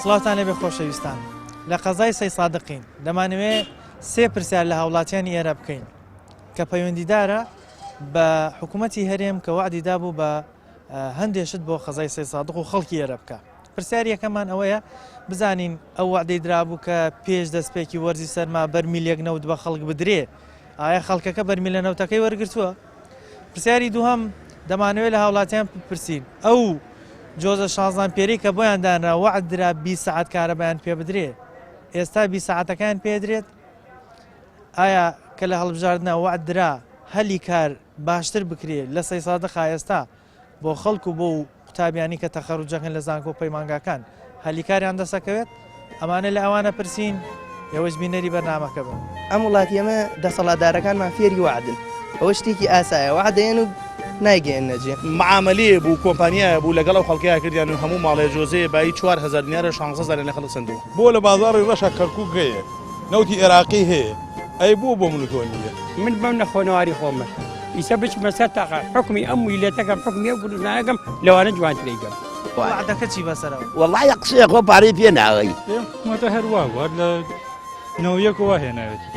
سڵاتان لێبێ خۆشەویستان لە قەزای سەی سادقین دەمانەوێت سێ پرسیار لە هاوڵاتیانی ئێرە بکەین کە پەیوەندیدارە بە حکوومەتی هەرێم کە وعدی دابوو بە هەندێشت بۆ قەزای سەی سادق و خەڵکی ئێرە بکە. پرسیار یەکەمان ئەوەیە بزانین ئەو وعدەی درابوو کە پێش دەستپێکی وەرزی سەرما بەرمیلێک نەوت بە خەڵک بدرێ، ئایا خەڵکەکە بەرمیلە نەوتەکەی وەرگرتووە؟ پرسیاری دووهەم دەمانەوێت لە هاوڵاتیان بپرسین ئەو جۆزە 16 پێری کە بۆیان دانرا وعد درا 20 ساعت کارەبایان پێ بدرێ، ئێستا 20 ساعتەکان پێدرێت؟ ئایا کە لە هەڵبژاردنە وعد درا هەلی کار باشتر بکرێت لە سەی سادق ئێستا بۆ خەڵک و بۆ قوتابیانی کە تەخەڕوجەکەن لە زانکۆ پەیمانگاکان هەلی کاریان دەسەکەوێت؟ ئەمانە لە ئەوانە پرسین ئێوەش بینەری بەرنامەکە بن. ئەم وڵاتی ئەمە دەسەڵاتدارەکانمان فێری وعدن، ئەوە شتێکی ئاسایە وعدەیەن و نایگەێن نەجێ. معاملەیە بوو کۆمپانیایە بوو لەگەڵ ئەو خەڵکەیە کردیان و هەموو ماڵێ جۆزەیە بای 4000 دینارە 16 لە خەڵک سندووە. بۆ لە بازاڕی ڕەشە کەرکووک هەیە، نەوتی عێراقی هەیە، ئەی بوو بۆ منتۆ نییە. من بەم نەخۆنەواری خۆمە ئیسە بچمە سەر تاقا حکمی ئەم ویلێتەکەم حکمی ئەو گوناگەم لەوانە جوانترێگەم. وعدەکە چی بەسەرەوە؟ وەڵای قسەیە خۆ پارەی پێ ناغی. مەتە هەروە وەر لە نەوەیەکەوە هێناوێتی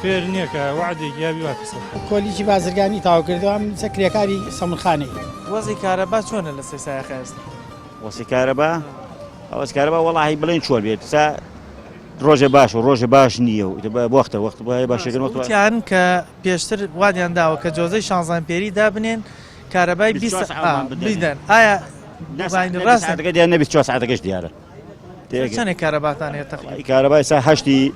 فێر نییە کە وعدێکی یابی واتە سەر کۆلیی بازرگانی تاوا کردەوە ئەم سەکرێکاری سەمونخانەی. وەزی کارەبا چۆنە لە سەی سایەخە ئێستا؟ وەسی کارەبا ئەوەس کارەبا وەڵاهی بڵێن چۆن بێت سا ڕۆژە باش و ڕۆژە باش نییە و وەختە وەخت باشەکەن وتیان کە پێشتر وادیان داوە کە جۆزەی 16 پێری دابنێن کارەبای 20 بدەن. ئایا ڕاستەکە دیان نەبی 4 ساعتەکەش دیارە. چەندێک کارەباتان هەیە تەقریباً؟ کارەبای سا 8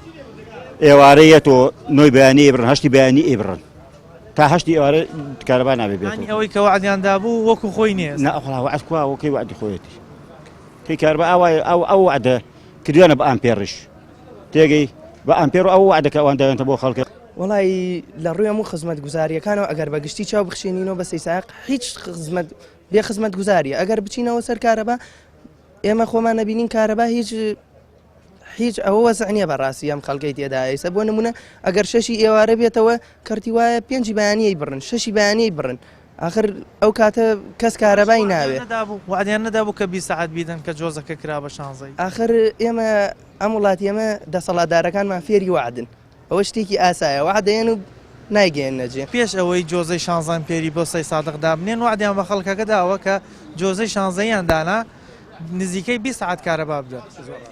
ئێوارەیەتەوە 9 بەیانی ئێبرن 8 بەیانی ئێبرن تا 8 ئێوارە کارەبا نابێت بێت. ئەوەی کە وعدیان دابوو وەکو خۆی نییە. نەخڵا وعد کوا وەکەی وعدی خۆیەتی. کەی کارەبا ئەو وعدە کردوانە بە ئامپێڕش تێگەی بە ئەمپێر و ئەو وعدەکە ئەوان داوێنتە بۆ خەڵکە. وڵی لە ڕووی هەموو خزمەت گوزاریەکانەوە ئەگەر بەگشتی چاو بخشێنینەوە بە سەی سایق هیچ بێ خزمەت گوزاریە. ئەگەر بچینەوە سەر کارەبا ئێمە خۆمان نەبینین کارەبا هیچ ئەوە وەزعنیە بەڕاستی ئەم خەڵکەی تێدایسە. بۆ نمونە ئەگەر 6 ئێوارە بێتەوە کەرتی وایە 5 بەیانیەی بڕن 6 بەیانیەی بڕن آخر ئەو کاتە کەس کارەبای ناوێت. وعدیان نەدابوو کە 20 ساعت بیدەن کە جۆزەکە کرا بە 16. آخر ئێمە ئەم وڵاتی ئێمە دەسەڵاتدارەکانمان فێری وعدن، ئەوە شتێکی ئاسایە وعدەیەن و نایگەێن نەجێ. پێش ئەوەی جۆزەی 16 پێری بۆ سەی سادق دابنێن وعدیان بە خەڵکەکە داوە کە جۆزەی 16یان دانا نزیکەی 20 ساعت کارەبا بدەن.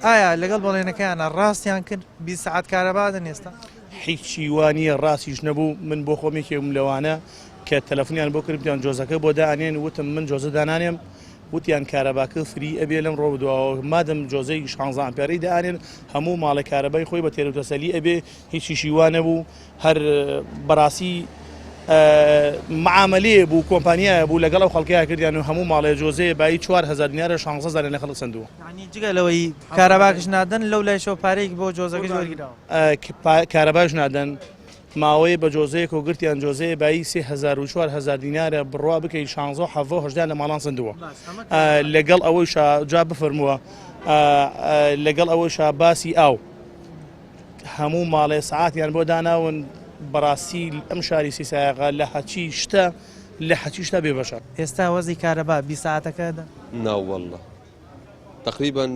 ئایا لەگەڵ بەڵێنەکەیانە ڕاستیان کرد 20 ساعت کارەبا دەن ئێستا؟ هیچی وانییە ڕاستیش نەبوو. من بۆ خۆمێکێم لەوانە کە تەلەفۆنیان بۆ کردیان جۆزەکە بۆ دانێن وتم من جۆزە دانانێم وتیان کارەباکە فری ئەبێ لەم ڕۆ بدوەوە مادەم جۆزەی 16 ئەمپێرەی دانێن هەموو ماڵە کارەبای خۆی بە تێروتەسەلی ئەبێ هیچیشی وانە بوو. هەر بەڕاستی معاملەیە بوو کۆمپانیایە بوو لەگەڵ ئەو خەڵکەیە کردیان و هەموو ماڵێ جۆزەیە بای 4000 دینارە 16 لە خەڵک سندووە. یعنی جگەلەوەی کارەباکەش نادەن لەو لایشەوە پارەیەک بۆ جۆزەکەش وەرگراوە. کارەباش نادەن ماوەی بە جۆزەیەک و گرتیان جۆزەیە بای 3000 و 4000 دینارە بڕوا بکەی 16 18 لە ماڵان سندووە. لەگەڵ ئەوەی جا بفەرمووە لەگەڵ ئەوەی باسی ئاو هەموو ماڵێ سعاتیان بۆ داناون بەڕاستی ئەم شاری سەی سایەغا لە حەچی شتە بێ بەشە. ئێستا وەزی کارەبا 20 ساعتەکەدا؟ ناوەڵە تقریبا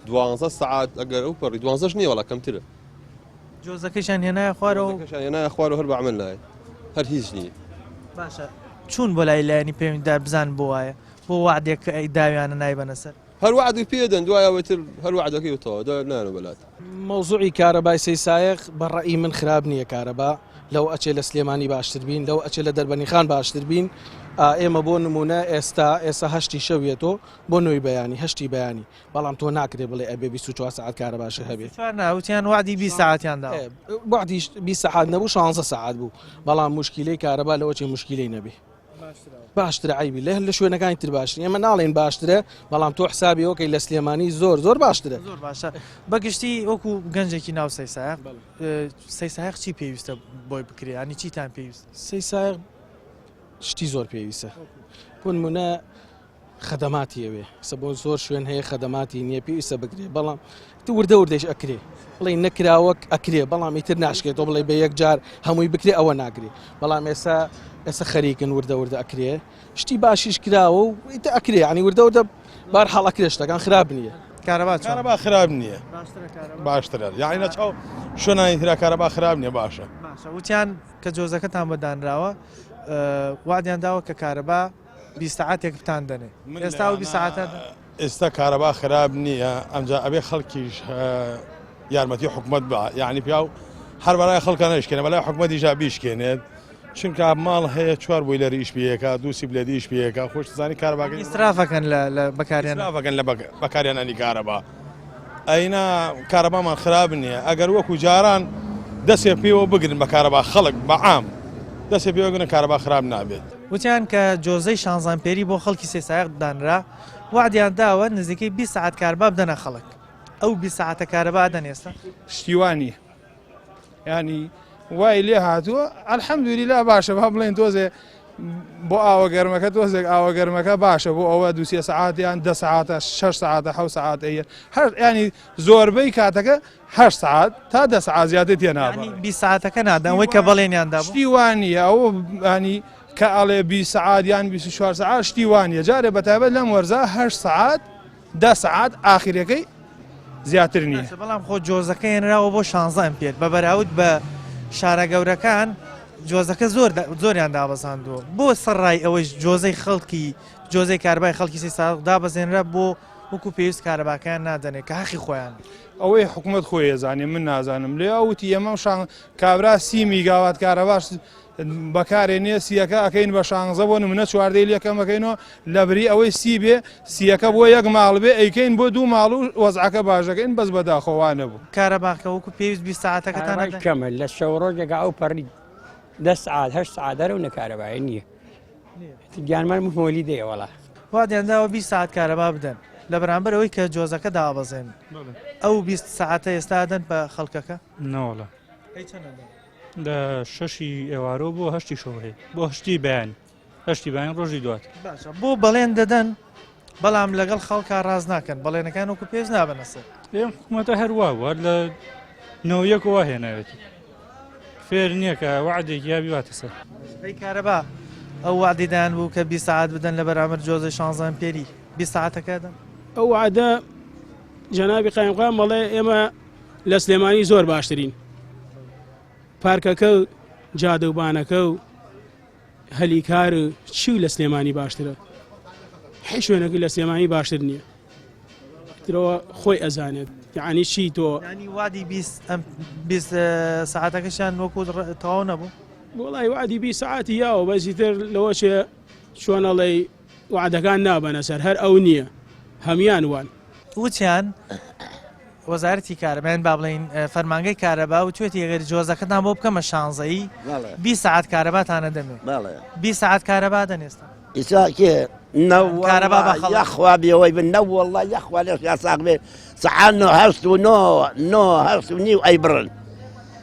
12 ساعت ئەگەر ئەو پەڕی 12 نییە وڵا کەمترە. جۆزەکەیشان هێنایە خوارەوە هێنایە خوارەوە هەر بەعمل نایە هەر هیچ نییە. باشە چوون بۆ لای لایەنی پەیوەندیدار بزان بۆ وایە بۆ وعدێک کە ئەی داویانە نایبەنە سەر هەر وعدی پێدەن دوایەوەتر هەر وعدەکەی وتەوە نانە بەلات. مەوزوعی کارەبای سەی سایق بەڕێی من خراپ نییە کارەبا لەو ئەچێ لە سلێمانی باشتر بین لەو ئەچێ لە دەربەنی خان باشتر بین. ئێمە بۆ نمونە ئێستا 8 شەویێتەوە بۆ 9 بەیانی 8 بەیانی بەڵام تۆ ناکرێ بڵێ ئەبێ 24 ساعت کارەباشە هەبێت. ناوتیان وعدی 20 ساعتیان دا وعدی 20 ساعت نەبوو 16 ساعت بوو بەڵام مشکلەی کارەبا لەوە چێ مشکلەی نەبێ باشترە عیبی لە شوێنەکانی تر باشتر ئێمە ناڵێن باشترە بەڵام تۆ حسابی ئەوکەی لە سلێمانی زۆر باشترە. زۆر باشە بەگشتی وەکو گەنجێکی ناو سەی سایق. سەی سایق چی پێویستە بۆی بکرێ ینی چیتان پێویست؟ سەی سایق شتی زۆر پێویستە بۆ نمونە خەدەماتی ئەوێ سە بۆ زۆر شوێن هەیە خەدەماتی نییە پێویستە بکرێ بەڵام وردەوردەش ئەکرێ بڵێ نەکراوەک ئەکرێ بەڵام ئیتر ناشکێتەوە بڵێ بە یەک جار هەمووی بکرێ ئەوە ناگرێ بەڵام ئێستا خەریکن وردە ئەکرێ شتی باشیش کراوە و ئیتر ئەکرێ ینی وردە بارحاڵ ئەکرێ شتەکان خراپ نییە. کارەبا چۆن؟ کارەبا خراپ نییە باشترە کارەبا؟ باشترە یعنی نەچاو شوێنانی ترا کارەبا خراپ نییە باشە باشە وتیان کە جۆزەکەتان بەدانراوە وعدیان داوە کە کارەبا 20 ساعاتێک بتان دەنێ ئێستا و 20 ساعاتە ئێستا کارەبا خراپ نییە ئەمجا ئەبێ خەڵکیش یارمەتی حکومت بە یعنی پیا و هەر بەلای خەڵکە نشکێنە بەلای حکومەتی ژا بیشکێنێت چونکە ماڵ هەیە چوار بۆی لەر ئیش پێیەکە دووسی بلێدی ئیش پێیەکە خۆشتزانی کارەباکە ئیسرافەکەن لە بەکاریان ئیسرافەکەن لە بەکاریانانی کارەبا ئەینا کارەبامان خراپ نییە ئەگەر وەکو جاران دەستێ پێوە بگرن بە کارەبا خەڵک بەعام دەستێ پێوەگرن کارەبا خراپ نابێت وتیان کە جۆزەی شانزانپێری بۆ خەڵکی سێ سایق دانرا وعدیان داوە نزیکەی 20 ساعت کارەبا بدەنە خەڵک ئەو 20 ساعتە کارەبا دەنێستا شتیوانی ینی وای لێ هاتووە ئەلحەمدولیلا باشە با بڵێن تۆزێ بۆ ئاوەگەرمەکە تۆزێک ئاوەگەرمەکە باشە بۆ ئەوە دووسێ سعاتیان 10 ساعتە 6 ساعتە 7 ساعت ئەیە هەر ینی زۆربەی کاتەکە 8 ساعت تا 10 ساعت زیاتر تێناوە 20 ساعتەکە نادەن وەی کە بەڵێنیاندا شتیوانیە ئەوە ینی کە ئەڵێ 20 ساعت یان 24 ساعت شتیوانیە جارێ بەتابەت لەم وەرزە 8 ساعت 10 ساعت ئاخرەکەی زیاتر نییە بەڵام خۆ جۆزەکە هێنراوە بۆ 16 ئەمپێر بە بەراورد بە شارە گەورەکان جۆزەکە زۆریان دابەزاندووە بۆ سەرڕای ئەوەی جۆزەی خەڵکی جۆزەی کاربای خەڵکی سی ساڵ دابەزێنرا بۆ وەکو پێویست کارەباکان نادەنێت کە حەقی خۆیان ئەوەی حکوومەت خۆی ێزانێ من نازانم لێ ئەوتی ئەمە شان کابرا 30 میگاوات کارەباش بەکارێنێ سیەکە ئەەکەین بە 16 بۆ نمونە چواردەی لەکەمەکەینەوە لە بری ئەوەی سی بێ سیەکە بۆ یەک ماڵ بێ ئەیکەین بۆ دوو ماڵ و وەزعەکە باشەکەین بەس بەداخۆوانە بوو کارەباکە وەکو پێویست 20 ساعتەکەتان کەمە لە شەو ڕۆژێکە ئەو پەڕی 10 ساعت 8 ساعت دەرەو نەکارەبایی نییە گیانمان مۆلی دێ وەڵا وادیانداوە 20 ساعت کارەبا بدەن لە بەرامبەر ئەوەی کە جۆزەکە دابەزێن ئەو 20 ساعتە ئێستا دەن بە خەڵکەکە نەوەڵە لە 6 ئێوارۆ بۆ 8 شەوهەیە بۆ 8 بەیان 8 بەیان ڕۆژی دوات باشە بۆ بەڵێن دەدەن بەڵام لەگەڵ خەڵکە ڕاز ناکەن بەڵێنەکان وەکو پێز نابنەسەر لێم حکوومەتە هەروە وەر لە نەوەیەکەوە هێناوێتی فێر نییە کە وعدێک یابی واتە سەر ئەی کارەبا ئەو وعدیدان بوو کە 20 ساعت بدەن لە بەرامبەر جۆزەی 16 ئەمپێری 20 ساعتەکە دەن ئەو وعدە جەنابی قایمقام بەڵێ ئێمە لە سلێمانی زۆر باشترین پارکەکە و جادەوبانەکە و هەلیکار و چی لە سلێمانی باشترە هیچ شوێنەکە لە سلێمانی باشتر نییە ترەوە خۆی ئەزانێت یعنی چی تۆ ینی وادی 20 ساعتەکەشیان وەکو تەواو نەبوو وڵی وعدی 20 ساعتی یاوە بەزی تر لەوەشێ چۆنەڵێ وعدەکان نابەنە سەر هەر ئەو نییە هەمیان وان وتیان وەزارەتی کارەبایان با بڵین فەرمانگەی کارەبا و توێتی ئەگەر جۆزەکەتان بۆ بکەمە 16 20 ساعت کارەباتانە دەمێت 20 ساعت کارەبا دەنێستن ئیساکێ یاخوا بێەوەی بن نەوەڵڵا یاخوا لێش یاساق بێ سەعان هەست و هەست و نیو ئەی بڕن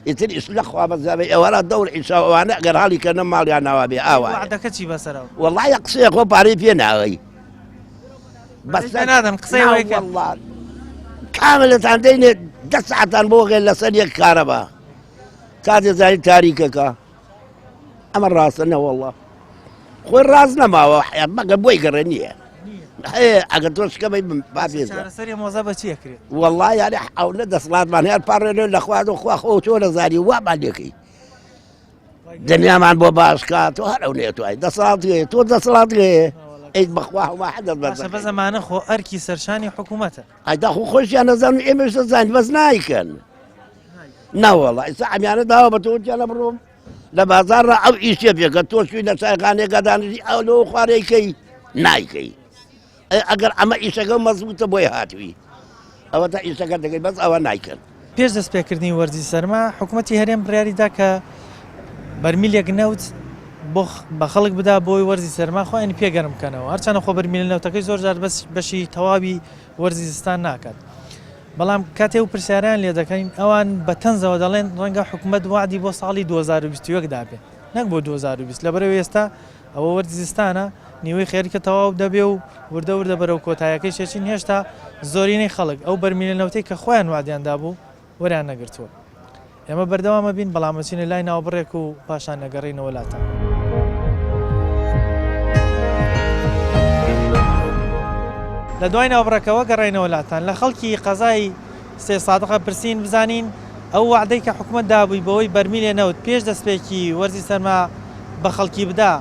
ئیتر ئیس لەخوا بەزابێ ئێوەرە دەور ئیشاوانە ئەگەر هەڵی کە نەماڵیان ناوا بێ ئاوا وعدەکە چی بەسەرەوە وەڵڵا یە قسەیە خۆ پارەی پێ ناوەی بەس نادەم قسەی وەی کە کاملتان دەینێ 10 ساعتان بۆ غێن لەسەر یەک کارەبا کاتێ زانی تاریکەکە ئەمە ڕاستە نەوەڵڵا خۆی ڕاز نەماوە مەگە بۆی گەڕێ نییە ئەگەر تۆشکەمەی سەری مۆزە بە چیەکرێت وەڵڵا یاری ئەو نە دەسڵاتمان هێر پاڕێنێ لە خوازە خوا خۆ تۆ لەزانی وامان لێکەی دنیامان بۆ باشکات و هەر ئەو نێتوای دەسەڵات تۆ دەسەڵات ئەیت بەخوا هەما حەدەت بە زەمانە خۆ ئەرکی سەرشانی حکوومەتە ئەیدا خۆ خۆشیان نەزانن ئێمەش دەزانین بەس نایکەن ناوەڵا ئێستا ئەمیانە داوە بە تۆجیانە بڕۆم لە بازارڕ ئەو ئیشێ پێکە تۆشوی لە چایخانێکە دانیشی ئەو لەوە خوارەیکەی نایکەی ئەگەر ئەمە ئیشەکە مەزبوطە بۆی هاتووی ئەوە تا ئیشەکە دەکەی بەس ئەوە نایکەن پێش دەست پێکردنی وەرزی سەرما حکوومەتی هەرێم بڕیاریدا کە بەرمیلێک نەوت بە خەڵک بدا بۆی وەرزی سەرما خۆیان پێگەرم بکەنەوە هەرچەنە خۆ بەرمیلە نەوتەکەی زۆر جار بەشی تەواوی وەرزی زستان ناکات بەڵام کاتێ و پرسیاریان لێ دەکەین ئەوان بە تەنزەوە دەڵێن ڕەنگە حکوومەت وعدی بۆ ساڵی 2021 دابێ نەک بۆ 2020 لەبەرەوە ئێستا ئەوە وەرزی زستانە نیوەی خێریکە تەواو دەبێ و وردە بەرەو کۆتایەکەی شێچین هێشتا زۆرینەی خەڵک ئەو بەرمیلە نەوتەی کە خۆیان وعدیاندا بوو وەریان نەگرتووە ئێمە بەردەوامە بین بەڵامەچینە لای ناوبڕێک و پاشان نەگەڕینەوە وڵاتان. لە دوای ناوبڕەکەەوە گەڕێنەوە لاتان لە خەڵکی قەزای سێ سادقە پرسین بزانین ئەو وعدەی کە حکوومەت دابووی بەوەی بەرمیلێ نەوت پێش دەستپێکی وەرزی سەرما بە خەڵکی بدا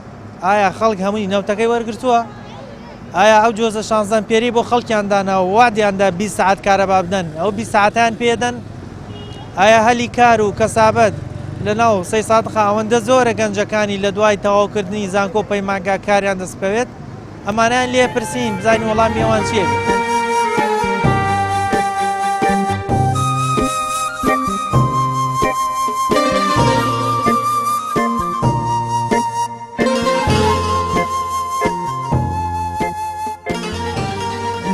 ئایا خەڵک هەمووی نەوتەکەی وەرگرتووە؟ ئایا ئەو جۆزە 16 پێری بۆ خەڵکیانداناوە وادیاندا 20 ساعت کارەبا بدەن ئەو 20 ساعتیان پێدەن؟ ئایا هەلی کار و کەسابەت لەناو سەی سادقە ئەوەندە زۆرە گەنجەکانی لە دوای تەواوکردنی زانکۆ پەیمانگا کاریان دەستکەوێت؟ ئەمانیان لێ پرسین بزانین وەڵامی ئەوان چیە؟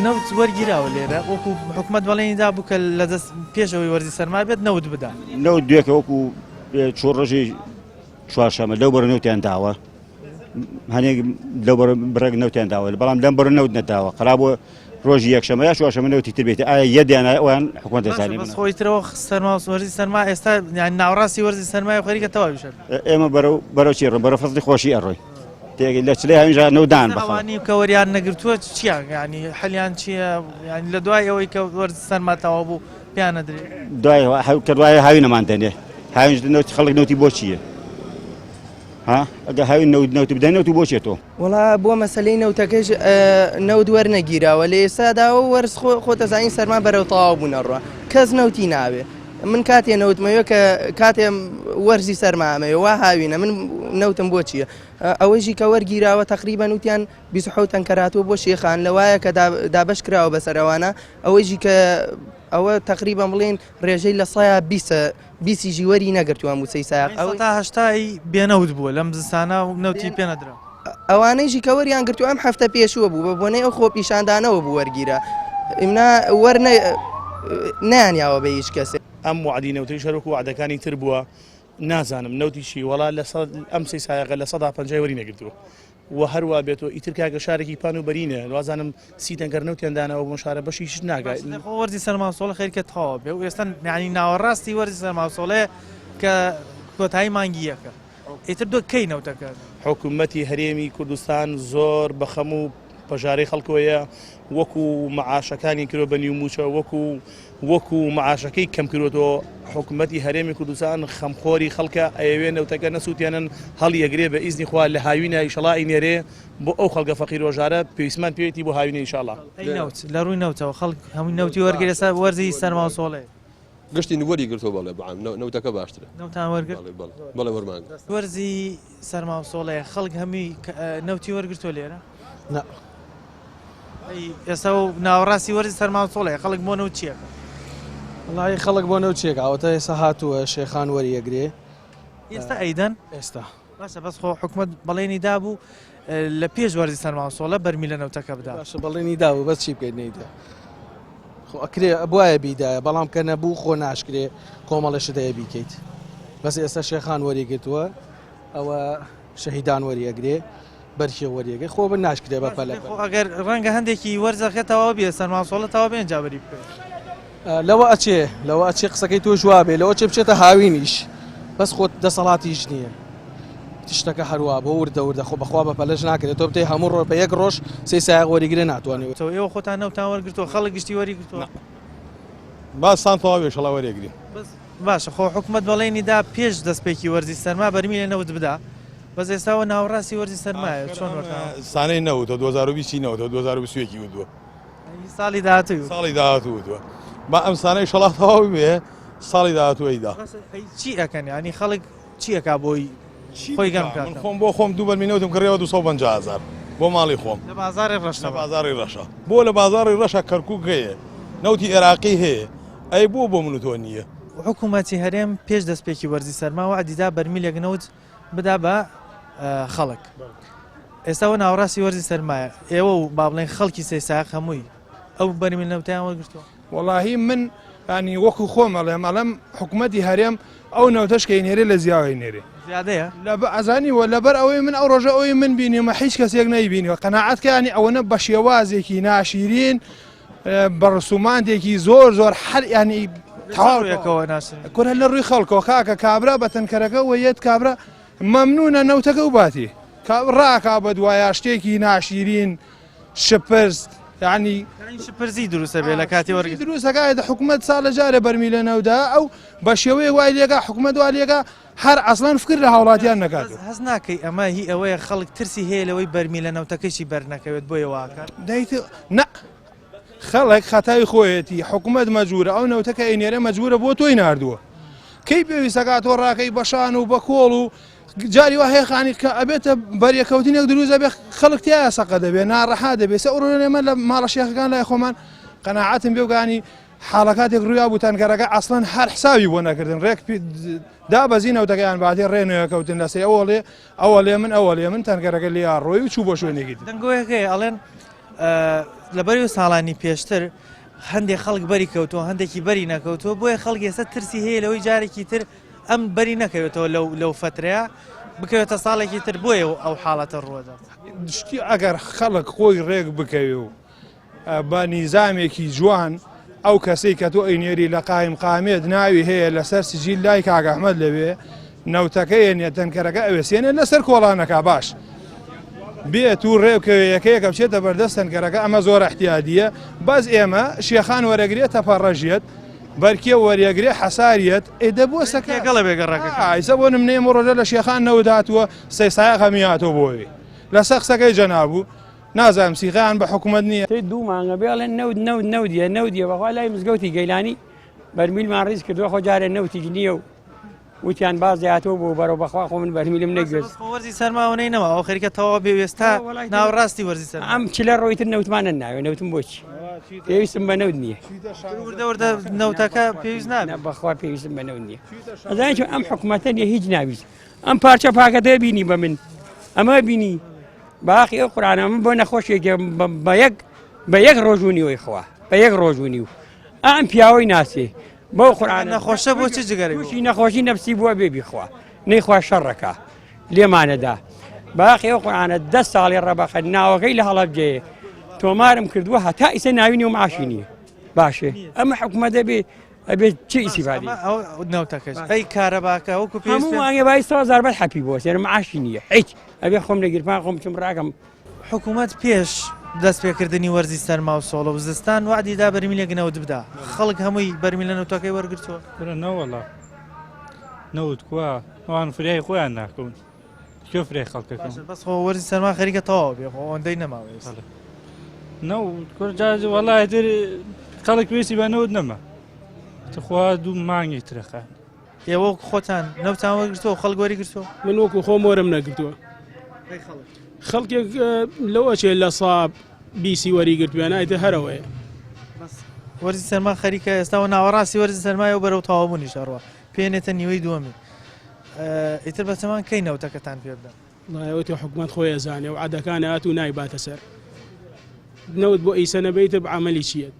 نەوت وەرگیراوە لێرە وەکو حکوومەت بەڵێنیدا بوو کە لە دەست پێشەوەی وەرزی سەرما بێت نەوت بدا نەوت دوێکە وەکو چۆر ڕۆژی چوارشەمە لەو بەرە نەوتیان داوە هەنێک لەو بڕێک نەوتیان داوە بەڵام لەم بەرە نەوت نەداوە قەرا بۆ ڕۆژی یەکشەمە یا چوارشەمە نەوتی تر بێتە ئایا یەدیان ئەویان حکوومەت دەزانێت بەس خۆی ترەوە سەرما وەرزی سەرما ئێستا ناوەڕاستی وەرزی سەرمای خەریکە تەواوی شەر ئێمە بەرەو چی ڕۆ بەرە فەزلی خۆشی ئەڕۆی تێگەی لە چلەی هەوینجا نەودان بەخەوانی کە وەریان نەگرتووە چییە ینی حەلیان چییە ینی لە دوای ئەوەی کە وەرزی سەرما تەواو بوو پیان نەدرێ دوای کە دوای هاوی نەمان دەنێ هاوینج نەوت خەڵک نەوتی بۆ چییە؟ ها ئەگە هاوی نەوتی بدەن نەوتی بۆ چێتەوە؟ وڵا بۆ مەسلەی نەوتەکەش نەوت وەرنەگیراوە لە ئێستاداوە وەرز خۆتەزانین سەرما بەرەو تەواو بوونەڕە کەس نەوتی ناوێ من کاتێ نەوتمەوە کە کاتێ وەرزی سەرمامەوە وا هاوینە من نەوتم بۆ چییە؟ ئەوەیژی کە وەرگیراوە تقریبا وتیان 27 تەنکەراتوە بۆ شێخان لەوایە کە دابش کراوە بەسەرەوانە ئەوەیژی کە ئەوە تقریبا بڵێن ڕێژەی لە سایە 20 ژیوەری نەگرتووە موسەی ساق ئەو تا هەشتایی بێنەوت بووە لەم زستانە و نەوتی پێ نەدرا ئەوانەیژی کە وەریان گرتو ئەم هەفتە پێشووە بوو بە بۆنەی ئەو خۆ پیشاندانەوە بوو وەرگیرە ئمنا نەیانیاوە بە هیچ کەسێ ئەم وعدی نەوتەی شەرک و وعدەکانی تر بووە نازانم نەوتیشی وڵا لە ئەم سەی سایەقە لە 150 وەری نەگرتووە و هەروە بێتەوە ئیتر کاگە شارێکی پان و بەرینە وازانم 30 تەنکەر نەوتیاندانەوە بۆ شارە بەشیش ناگات وەرزی سەرماسۆڵە خێرکە تەواو بێ و ئێستا یعنی ناوەڕاستی وەرزی سەرماسۆڵەیە کە کۆتایی مانگیەکە ئیتر دۆ کەی نەوتەکە حکوومەتی هەرێمی کوردستان زۆر بەخەم و پەژارەی خەڵکۆیە وەکو مەعاشەکانی کرۆ بە نیوموچە وەکو مەعاشەکەی کەم کردوەوە حکوومەتی هەرێمی کوردستان خەمخۆری خەڵکە ئەوێ نەوتەکە نەسووتیانن هەڵیەگرێ بە ئیزنی خوا لە هاوینە ئیشەڵای نێرێ بۆ ئەو خەڵکە فەقیر ڕۆژارە پێویستمان پێوێتی بۆ هاوینە ئیشەڵا نەوت لە ڕووی نەوتەوە خەڵک هەمووی نەوتی وەرگێسا وەرزی سەرماسۆڵەیە گشتی وەری گرتۆ بەڵێ بەعام نەوتەکە باشترە نەوتان وەرگرت بەڵێ وەرمان وەرزی سەرماسۆڵەیە خەڵک هەمووی نەوتی وەرگرتۆ لێرە ئێستا و ناوەڕاستی وەرزی سەرماسۆڵەیە خەڵک بۆ نەوت چیەکە؟ وڵی خەڵک بۆ نەوت چێک ئەوەتە ئێستا هاتووە شێخان وەریەگرێ ئێستا ئەیدەن ئێستا باشە بەس خۆ حکوومەت بەڵێنی دابوو لە پێش وەرزی سەرماسۆڵە بەرمی لە نەوتەکە بدا باشە بەڵێنی دابوو بەس چی بکەیت نەیدا خۆ ئەکرێ بواە بیدایە بەڵام کە نەبوو خۆ ناشکرێ کۆمەڵەشدەیە بیکەیت بەس ئێستا شێخان وەریگرتووە ئەوە شەهیدان وەریەگرێ بەرشێ وەریەگە خۆ بە ناشکرێ بە پەلە ئەگەر ڕەنگە هەندێکی وەرزەکەتەوە بێ سەرماسۆڵەتەوە بێن جابەری بکەیت لەوە ئەچێ قسەکەی تۆ جوابێ لەوە چێ بچێتە هاوینیش بەس خۆت دەسەڵاتیش نییە تشتەکە هەروە بۆ وردە خۆ بەخوا بە پەلەش ناکرێت تۆ بتێ هەموو ڕۆ بە یەک ڕۆژ سێ سایق وەریگرێ ناتوانێت ئێوە خۆتان نەوتان وەرگرتووە خەڵک گشتی وەریگرتووە باسان تەواوی شەڵا وەریەگری باشە خۆ حکوومەت بەڵێنیدا پێش دەستپێکی وەرزی سەرما بەرمی لە نەوت بدا بەس ئێستاوە ناوەڕاستی وەرزی سەرمایە چۆن سانەی نەوتە 2020 نەوتە 2021 وتووە ساڵی داهاتووە با ئەم سانەی شەڵا تەواوی بێ ساڵی داهاتووەیدا چی ئەەکەن ینی خەڵک چیەکە بۆی خۆی گەم من خۆم بۆ خۆم دوو بەرمینەوتم کڕێەوە 250,000 بۆ ماڵی خۆم لە بازاری ڕەشە بازاری ڕەشە بۆ لە بازاری ڕەشە کەرکووک هەیە نەوتی عێراقی هەیە ئەی بۆ من تۆ نییە حکوومەتی هەرێم پێش دەستپێکی وەرزی سەرماوە عدیدا بەرمیلێک نەوت بدا بە خەڵک ئێستاوە ناوەڕاستی وەرزی سەرمایە ئێوە و با بڵێن خەڵکی سێ ساق هەمووی ئەو بەرمیل نەوتیان وەرگرتووە وەڵاهی من ینی وەکو خۆمەڵێم حکوومەتی هەرێم ئەو نەوتەشکەی نێرێ لە زیاوی نێرێ زیادەیە ئەزانیوە لەبەر ئەوەی من ئەو ڕۆژە ئەوی من بینیمە هیچ کەسێک نەیبینیوە قەناعەتکانی ئەوەنە بە شێوازێکی ناشیرین بەڕسوماندێکی زۆر هەر ینی تەواوەکەەوە ناسن کورە لە ڕووی خەڵکەوە کاکە کابرا بە تەنکەرەکە وەیەت کابرا مەمنونە نەوتەکە و باتی ڕاکا بە دوایە شتێکی ناشیرین شپرست یعنی پرزی دروستە بێ لە کاتی وەرگرت دروستەکە حکوومەت ساڵە جارە بەرمیلە نەودا ئەو بە شێوەیە وای لێگا حکوومەت وا لێگا هەر ئەسڵان فکر لە هاوڵاتیان نەکات هەز ناکەی ئەمە هی ئەوەیە خەڵک ترسی هەیە لەوەی بەرمیلە نەوتەکەشی بەرنەکەوێت بۆیە واکات دەیت نە خەڵک خەتای خۆیەتی حکوومەت مەجبورە ئەو نەوتەکە ئینێرە مەجبورە بۆ تۆی نردووە کەی پێویستەکات تۆ ڕاکەی بەشان و بە کۆڵ و جاری وا هەیە خانی کە ئەبێتە بەریەکەوتنێک دروزە بێ خەڵک تایە سەقە دەبێ ناڕەحا دەبێت سە ئەوڕێمە لە ماڵە شێخەکان لای خۆمان قەناعەتم بێوگانی حاڵەکاتێک ڕوویا بوو تەنگەرەکە ئەسڵەن هەر حساوی بۆ نەکردن ڕێک دابەزینەوتەکەیان باتێ ڕێنەوەکەوتن لەسێ ئەوە لێ من تەنگەرەکە لێ ڕۆی و چوو بۆ شوێنێکی دەنگۆیەکەی ئەڵێن لەبەری ساڵانی پێشتر هەندێک خەڵک بەری کەوتەوە هەندێکی بەری نەکەوتەوە بۆیە خەڵک ئێستا ترسی هەیە لەوەی جارێکی تر ئەم بەری نەکەوێتەوە لەو فترەیە بکەوێتە ساڵێکی تر بۆیە ئەو حاڵەتە ڕۆدا شتی ئەگەر خەڵک خۆی ڕێک بکەوێ و بە نیزامێکی جوان ئەو کەسەی کە تۆ ئەینێری لە قایم قامێت ناوی هەیە لەسەر سجیل لای کاک ئەحمەد لەوێ نەوتەکەی تەنکەرەکە ئەوێسێنێ لەسەر کۆڵانەکە باش بێت و ڕێوکەوەیەکەیەکە بچێتە بەردەست تەنکەرەکە ئەمە زۆر احتیادیە باز ئێمە شێخان وەرەگرێت تەپەڕەژێت بەرکێ وەریەگرێ حەساریەت ئێدە بۆ سەکەگەڵە بێگەڕەکە ئایسە بۆ نمنێ ڕۆژە لە شێخان نەوداتوە سەیسایە خەمیاتۆ بۆی لە سەقسەکەی جەنابوو نازانم سیغیان بە حکوومەت نییە دوو مانگە بێڵێن نەودیە بەخوا لای مزگەوتی گەیلانی بەرمیلمان ڕیز کردووە خۆ جارێ نەوتیش نییە و وتیان بازیاتەوە بۆ بەرەو بەخوا خۆ من بەرمیلم نەگوێت وەرزی سەرماوەی نەوە ئەو خەریکە تەواو بێوێستا ناوەڕاستی وەرزی سەر ئەم چلە ڕۆیتر نەوتمانە ناوێ نەوتم بۆچی پێویستم بە نەوت نییە وردە نەوتەکە پێویست نابێت بەخوا پێویستم بە نەوت نییە ئەزانیت ئەم حکوومەتە نیە هیچ ناویست ئەم پارچە پاکەتە بینی بە من ئەمە بینی باقی ئەو قورآنە من بۆ نەخۆشێکی بە یەک ڕۆژوونیەوەی خوا بە یەک ڕۆژوونی و ئەم پیاوەی ناسێ بۆ قورآن نەخۆشە بۆ چ جگەرێک تووشی نەخۆشی نەفسی بووە بێبی خوا نەیخوا شەڕەکە لێمانەدا باقی ئەو قورآنە 10 ساڵی ڕەبەخە ناوەکەی لە هەڵەبجەیە تۆمارم کردووە هەتا ئیسە ناوینی و معاشی نییە باشێ ئەمە حکوومەتە ئەبێت چه ئیسیفادی نەوتەکەش ئەی کارەباکە وەکو هەموو وانگێ بای 100,000 بەت حەپی بۆ سێر معاشی نییە هیچ ئەبێ خۆم لە گیرپان خۆم چم ڕاکەم حکوومەت پێش دەست پێکردنی وەرزی سەرما و سۆڵە و زستان وعدیدا بەرمیلێک نەوت بدا خەڵک هەمووی بەرمیلە نەوتەکەی وەرگرتووە نەوەڵا نەوت کووە ئەوان فریای خۆیان ناکەون کێ فری خەڵکەکەم بەس خۆ وەرزی سەرما خەریکە تەواو بێ ئەوەندەی نەماوێت نەوت کورجاج وەڵای تر خەڵک پێویستی بە نەوت نەما خوا دوو مانگی ترەخە ئێوە خۆتان نەوتان وەرگرتووە خەڵک وەریگرتووە من وەکو خۆم وەرم نەگرتووە خەڵکێک لەوە چێ لە ساب بیسی وەریگرتوێن ئایتە هەرەوەیە وەرزی سەرما خەریکە ئێستاەوە ناوەڕاستی وەرزی سەرمایە و بەرەو تەواوبوونی شەڕوە پێێنێتە نیوەی دووەمی ئیتر بەچەمان کەی نەوتەکەتان پێ بدەن لایەوەتی حکوومەت خۆی ئەزانێ و عادەکانە هات و نایباتە سەر نەوت بۆ ئیسە نەبیتە بەعەمەلی چیەت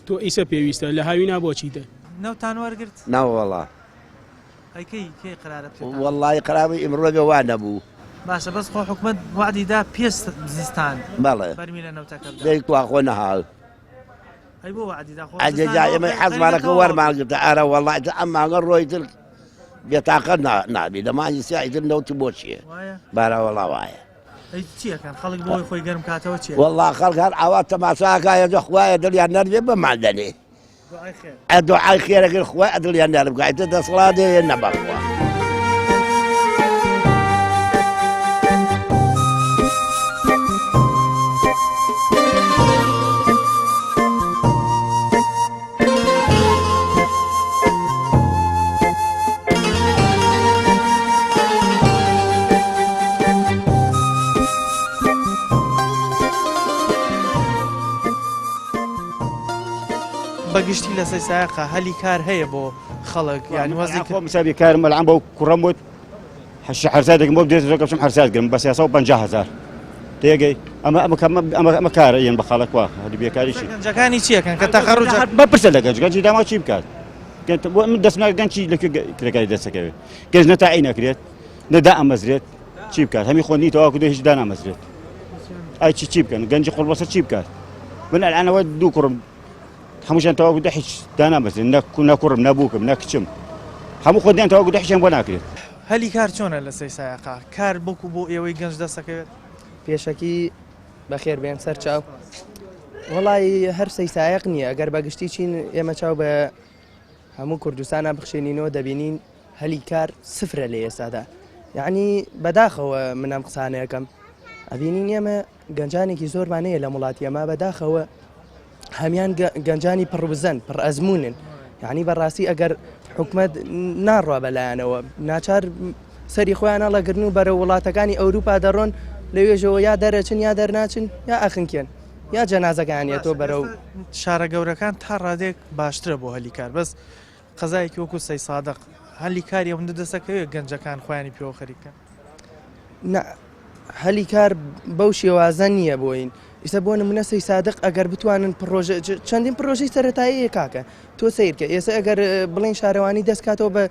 تۆ ئیسە پێویستە لە هاوینا بۆ چیتە نەوتان وەرگرت ناوەڵا کەی قرارە وەڵی قرامی ئمڕۆ بێوان نەبوو باشە بەس خۆ حکوومەت وعدیدا پێش زستان بەڵێ بەرمیلە نەوتەکە دەی توا خۆ نەهاڵ ئەی بۆ وعدیدا خۆ ئەجا ئێمە حەزمانەکە وەرمانگرتە ئارە وەڵی ئەم ماگە ڕۆیتر بێتاقە نابی دەمانی سیایتر نەوتی بۆ چییە بارە وەڵا وایە چیەکەن خەڵک بۆی خۆی گەرم کاتەوە چیە وەڵا خەڵک هەر ئاوا تەماشاکایە دە خوایە دڵیان نەربێ بەماندەنێ دوعای خێرەکرد خوای ئەدڵیان نەر بکایتە دەسڵاتێ نەبەخوا بەگشتی لە سەیسایەقا هەلی کار هەیە بۆ خەڵک یعنی وەزی مسابی کارم بەلعام بۆ کوڕەم وت حرساتێکم بۆ بدێت زۆر کەم حرسات گرم بە 350,000 تێگەی ئەمە کارە یەن بە خەڵک وا هەلی بێکاریشی گەنجەکانی چیەکەن کە تەخەڕوج بەپرسە لە گەنجی داما چی بکات من دەستنا گەنجی لەکوێ کرێکاری دەستەکەوێت گەنج نەتاعی نەکرێت نەدا ئەمەزرێت چی بکات هەمی خۆنی تەواکو هیچ دانامەزرێت ئای چی بکەن گەنجی قوڵبەسەر چی بکات من ئەلعانەوە دوو کوڕم هەمووشان تەواو دە هیچ دانامەزرێت نەکوڕم نەبووکم نەکچم هەموو خۆدیان تەواو دە هیچیان بۆ ناکرێت هەلی کار چۆنە لە سەیسایەقا کار بۆکو بۆ ئێوەی گەنج دەستەکەوێت پێشەکی بەخێر بێن سەر چاو وڵی هەر سەیسایق نییە ئەگەر بەگشتی چین ئێمە چاو بە هەموو کوردستانە بخشێنینەوە دەبینین هەلی کار سفرە لە ئێستادا یعنی بەداخەوە منم قسانەیەکەم ئەبینین ئێمە گەنجانێکی زۆرمانەیە لە وڵاتی ئەمە بەداخەوە هەمیان گەنجانی پڕبزەن پڕ ئەزمونن یعنی بەڕاستی ئەگەر حکومت ناڕوا بەلایەنەوە ناچار سەری خۆیان هەڵەگرن و بەرە وڵاتەکانی ئەوروپا دەڕۆن لەوێژەوە یا دەرەچن یا دەرناچن یا ئەخنکێن یا جەنازەکانیێتەوە بەرەو شارە گەورەکان تا ڕادێک باشترە بۆ هەلی کار بەس قەزایەکی وەکو سەی سادق هەلی کاری ئەوەندە دەسەکەوێت گەنجەکان خۆیانی پێوە خەریکەن هەلی کار بەو شێوازە نییە بۆین ئیستا بۆ نمونە سەی سادق ئەگەر بتوانن چەندین پرۆژەی سەرەتایی کاکە تۆ سیرکە ئێستا ئەگەر بڵین شارەوانی دەستکاتەوە بە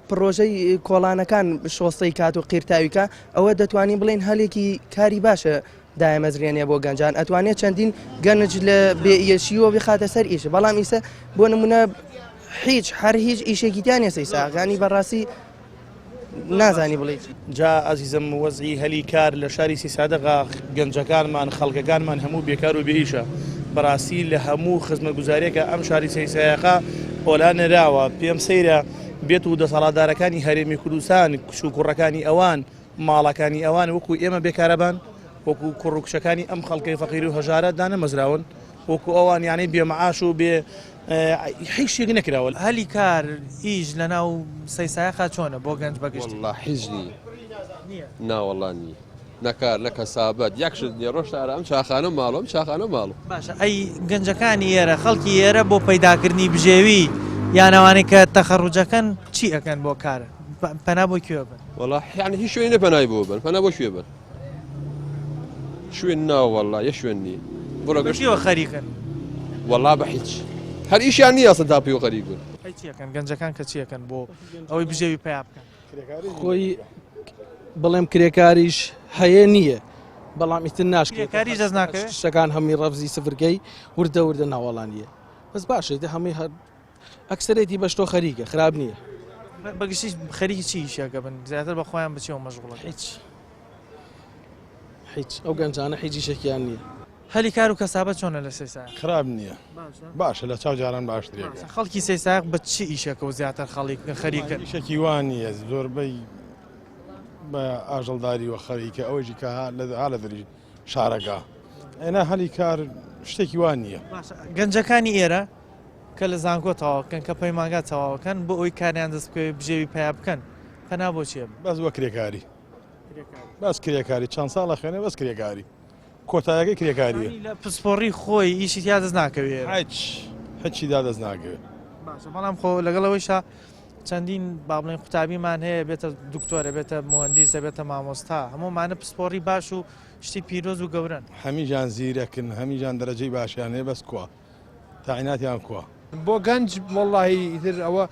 پرۆژەی کۆڵانەکان شۆستەی کات و قیرتاویکە ئەوە دەتوانین بڵین هەلێکی کاری باشە دامەزرێنێ بۆ گەنجان ئەتوانێت چەندین گەنج لە بێئیەشیوە بخاتە سەر ئیش بەڵام ئیسە بۆ نمونە هەر هیچ ئیشێکی دیانێ سەی ساغانی بەڕاستی نازانی بڵیت جا ئازیزم وەزعی هەلی کار لە شاری سیسادەغا گەنجەکانمان خەڵکەکانمان هەموو بێکار و بێئیشە بەڕاستی لە هەموو خزمەتگوزاریەکە ئەم شاری سەیسایەقا ئۆلا نەراوە پێم سەیرە بێت و دەسەڵاتدارەکانی هەرێمی کوردستان کچ و کوڕەکانی ئەوان ماڵەکانی ئەوان وەکو ئێمە بێکارەبان وەکو کوڕوکشەکانی ئەم خەڵکەی فەقیر و هەژارە دانەمەزراون وەکو ئەوان یانەی بێمەعاش و بێ هیچ شتێک نەکراوە هەلی کار ئیش لە ناو سەیسایەقا چۆنە بۆ گەنج بەگشت والله حیزنی ناوەڵان نی نەکار نە کەسابەت یەکشت نیە ڕۆژتارە ئەم چاخانە ماڵۆم چاخانە ماڵم باشە ئەی گەنجەکانی ئێرە خەڵکی ئێرە بۆ پەیداکردنی بژێوی یانەوانێک کە تەخەڕوجەکەن چی ئەەکەن بۆ کارە پەنا بۆ کوێ بن والله یعنی هیچ شوێنە پەنای بۆ بن پەنا بۆ شوێ بن شوێن ناوە والله یە شوێن نی بۆچیوە خەریکن والله بە هیچ هەر ئیشیان نیە ئەسڵ تا پێی و خەریک بن چیەکەن گەنجەکان کە چیەکەن بۆ ئەوەی بژێوی پیا بکەن خۆی بڵێم کرێکاریش هەیە نییە بەڵام ئیتر ناشکێکاری دەست ناکەوێت شتەکان هەمی ڕەفزی سفرگەی وردە وردە ناوەڵانیە بەس باشە هەمووی هەر ئەکسەرێتی بەشتۆ خەریکە خراپ نییە بەگشتی خەریکی چی شەکە بن زیاتر بە خۆیان بچێەوە مەشغوڵە هیچ ئەو گەنجانە هیچی شەکیان نییە هەلی کار و کەسابەت چۆنە لە سەیسایەق خراپ نییە باشە لە چاو جاران باشترێکە خەڵکی سەیسایەق بە چی ئیشەکە و زیاتر خەریکن ئیشێکی وان نییە زۆربەی بە ئاژەڵداری وە خەریکە ئەوەیژی کە ها لە دەری شارەکە ئێنا هەلی کار شتێکی وان نییە گەنجەکانی ئێرە کە لە زانکۆ تەواوکەن کە پەیمانگا تەواوکەن بۆ ئەوی کاریان دەست بکەوێت بژێوی پیا بکەن پەنا بۆ چیە بەس وە کرێکاری بەس کرێکاری چەند ساڵە خوێنێ بەس کرێکاری کۆتایەکەی کرێکاریە لە پسپۆڕی خۆی ئیشی یا دەست ناکەوێت هیچی دا دەست ناکەوێت بەڵام خۆ لەگەڵەوەیشە چەندین با بڵێن قوتابیمان هەیە بێتە دکتۆرە بێتە مهندیسە بێتە مامۆستا هەمومانە پسپۆڕی باش و شتی پیرۆز و گەورن هەمیجان زیرەکن هەمیجان دەرەجەی باشیان هەیە بەس کووە تاعیناتیان کووە بۆ گەنج وەڵڵاهی ئیتر ئەوە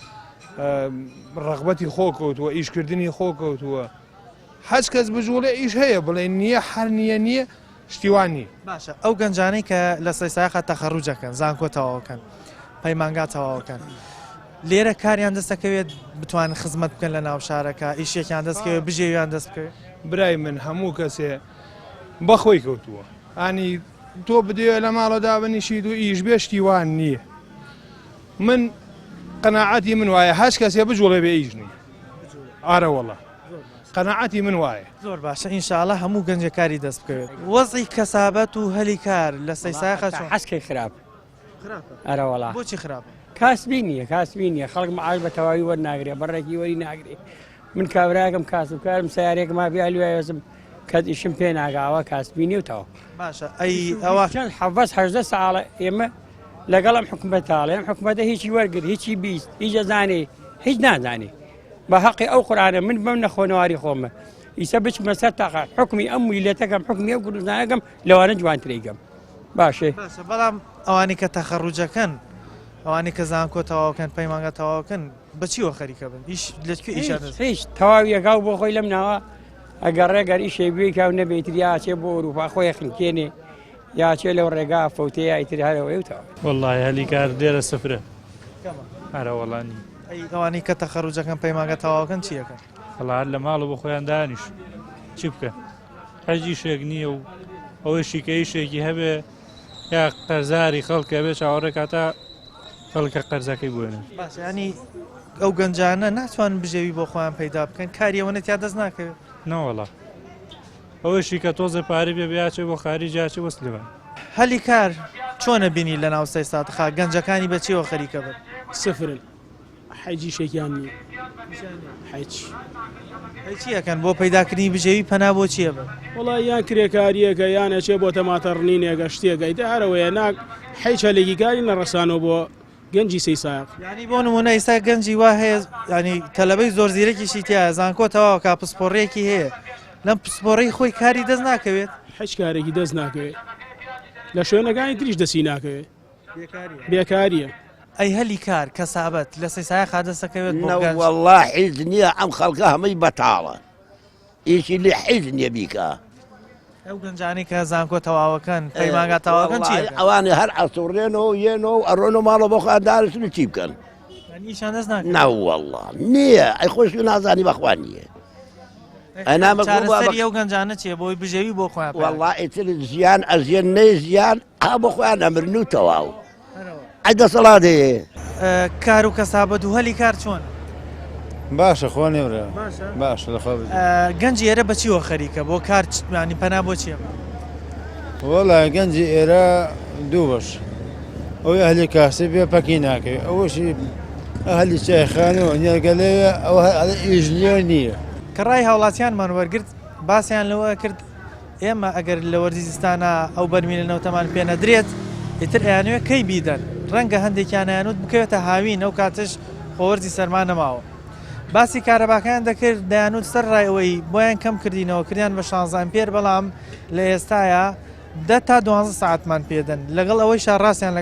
ڕەغبەتی خۆکەوتووە ئیشکردنی خۆکەوتووە هەچ کەس بژوڵێ ئیش هەیە بڵێ نییە هەر نییە شتیوانی باشە ئەو گەنجانەی کە لە سەیسایەقا تەخەڕوجەکەن زانکۆ تەواوکەن پەیمانگا تەواوکەن لێرە کاریان دەستەکەوێت بتوانن خزمەت بکەن لە ناو شارەکە ئیشێکیان دەستکەوێت بژێویان دەست بکەوێت برای من هەموو کەسێ بەخۆی کەوتووە ئانی تۆ بدێ لە ماڵەدا بنیشید و ئیش بێشتیوان نییە من قەناعەتی من وایە هەچ کەسێ بجوڵێ بێ ئیش نییە ئارە وەڵڵا قەناعەتی من وایە زۆر باشە ئینشاءڵە هەموو گەنجەکاری دەست بکەوێت وەزعی کەسابەت و هەلی کار لە سەیسایەقا چۆن حەسکەی خراپ ئەرە وەڵا بۆچی خراپە کاسبی نییە خەڵک معاش بە تەواوی وەرناگرێ بەڕێکی وەری ناگرێ من کابراگەم کاسبکارم سیارێک ما بیا لێوێزم کە ئیشم پێ ناگاوە کاسبی نیوتەوە باشە ئەی ئەوە چەند حەڤەس هەژدە ساڵە ئێمە لەگەڵ ئەم حکومەتاڵێ ئەم حکومەتە هیچی وەرگر هیچی بیست هیچ ئەزانێ هیچ نازانێ بە حەقی ئەو قورآنە من بەم نەخۆنەواری خۆمە ئیسە بچمە سەر تاقا حکمی ئەم ویلەتەکەم حکمی ئەو کوردستانەکەم لەوانە جوانترێکم باشێ بەڵام ئەوانی کە تەخەڕوجەکەن ئەوانی کە زانکۆ تەواوکەن پەیمانگا تەواوکەن بەچیوە خەریکە بن لەکوێ ئیشان هیچ تەواوی یەکاو بۆ خۆی لەم ناوە ئەگەر ڕێگەر ئیشێ بووی کاو نەبێتتر یاچێ بۆ ئەوروپا خۆی خنکێنێ یاچێ لەو ڕێگا فەوتەیە ئیتر هەرەوەیوتەوە والله هەلی کار دێرە سفرە هەرە وەڵانی ئەوانی کە تەخەڕوجەکەن پەیمانگا تەواوکەن چیەکەن هەڵات لە ماڵە بۆ خۆیان دانیش چی بکەن حەجی شێک نییە و ئەوەی شیکەی شێکی هەبێ یا قەرزاری خەڵکە بێ چاوەڕێک کاتە خەڵکە قەرزەکەی بوێنن باش ینی ئەو گەنجانە ناتوانن بژێوی بۆ خۆیان پەیدا بکەن کاریەوەنە تیا دەست ناکەوێت نەوەڵا ئەوەشی کە تۆزە پارە بێ بیاچێ بۆ خارج جاچێ وەست لەبن هەلی کار چۆنە بینی لە ناو سەی سادقا گەنجەکانی بەچیەوە خەریکە بن سفرن حەجی شێکیان نییە حەج چیەکەن بۆ پەیداکردنی بژێوی پەنا بۆ چییە بن وڵای یان کرێکاریەکە یانەچێ بۆ تەماتەڕنینێگە شتێگەی هەرەوەیە ناک حەیچ هەلێگیکاری نەڕەسانەوە بۆ گەنجی سەی ساق ینی بۆ نمونە ئێستا گەنجی وا هەیە ینی تەلەبەی زۆر زیرەکیشی تیا زانکۆتەوە کا پسپۆڕێکی هەیە لەم پسپۆڕەی خۆی کاری دەست ناکەوێت حەج کارێکی دەست ناکەوێت لە شوێنەکانی تریش دەسی ناکەوێت بێکاریە ئەی هەلی کار کەسابەت لە سەی سایە خادەسەکەوێت والله حیز نییە ئەم خەڵکە هەمەی بەتاڵە ئیشی لێ حیز نییە بیکە ئەو گەنجانی کە زانکۆ تەواوەکەن پەیمانگا تەواوەکەن چی ئەوانێ هەر ئەسوڕێنەوە یێنەوە ئەڕۆنە ماڵە بۆ خاندارشن چی بکەن نیشان دەست ناکەن ناوەڵڵا نییە ئەی خۆش نازانی بەخوان نییە چارەسەری ئەو گەنجانە چیە بۆی بژێوی بۆ خۆیان والله ئیتر ژیان ئەژێن نەی ژیان بۆ خۆیان ئەمرن و تەواو ئەی دەسەڵات هەیە کار و کەسابەت و هەلی کار چۆن باشە خۆ نێورە باشە لە خۆ گەنجی ئێرە بەچیوە خەریکە بۆ کار ینی پەنا بۆ چیە وەڵای گەنجی ئێرە دوو بەش ئەوی هەلی کاسی بێ پەکی ناکەوێت ئەوەشی هەلی چایخانە و نێرگەلەیە ئەو ئیژنیێر نییە کە ڕای هاوڵاتیانمان وەرگرت باسییان لەوە کرد ئێمە ئەگەر لە وەرزیستانە ئەو بەرمی لە نەوتەمان پێ نەدرێت ئیتر ئەیانوێ کەی بیدەن ڕەنگە هەندێکیانیانوت بکەوێتە هاوین ئەو کاتش خۆوەرزی سەرمان نەماوە باسی کارەباکەیان دەکرد دەیانوت سەر ڕایەوەی بۆیان کەم کردینەوە کردیان بە 16 ئەمپێر بەڵام لە ئێستاە 10 تا 12 ساعتمان پێدەن لەگەڵ ئەوەی شارڕاستیان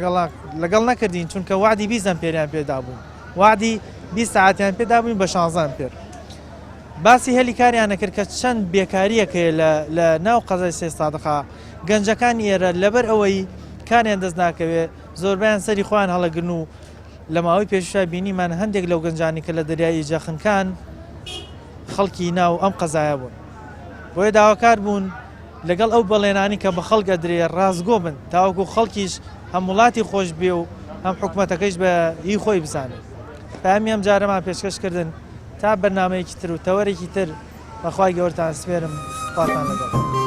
لەگەڵ نەکردین چونکە وعدی 20 ئەمپێریان پێدا بوون وعدی 20 ساعتیان پێدا بووین بە 16 ئەمپێر باسی هەلی کاریان نەکرد کە چەند بێکاریەکەیە لە ناو قەزای سێ سادقا گەنجەکان ئێرە لەبەر ئەوەی کاریان دەست ناکەوێت زۆربیان سەری خۆیان هەڵەگرن و لە ماوەی پێشوای بینیمان هەندێک لەو گەنجانی کە لە دەریایی جەخنکان خەڵکی ناو ئەم قەزایە بوون بۆیە داواکار بوون لەگەڵ ئەو بەڵێنانی کە بە خەڵکە درێ ڕازگۆ بن تاوەکو خەڵکیش هەم وڵاتی خۆش بێ و هەم حکوومەتەکەیش بە هی خۆی بزانێت پامی ئەم جارەمان پێشکەشکردن تا بەرنامەیەکی تر و تەوەرێکی تر بەخوای گەورتان سپێرم خواتان لەگەڵ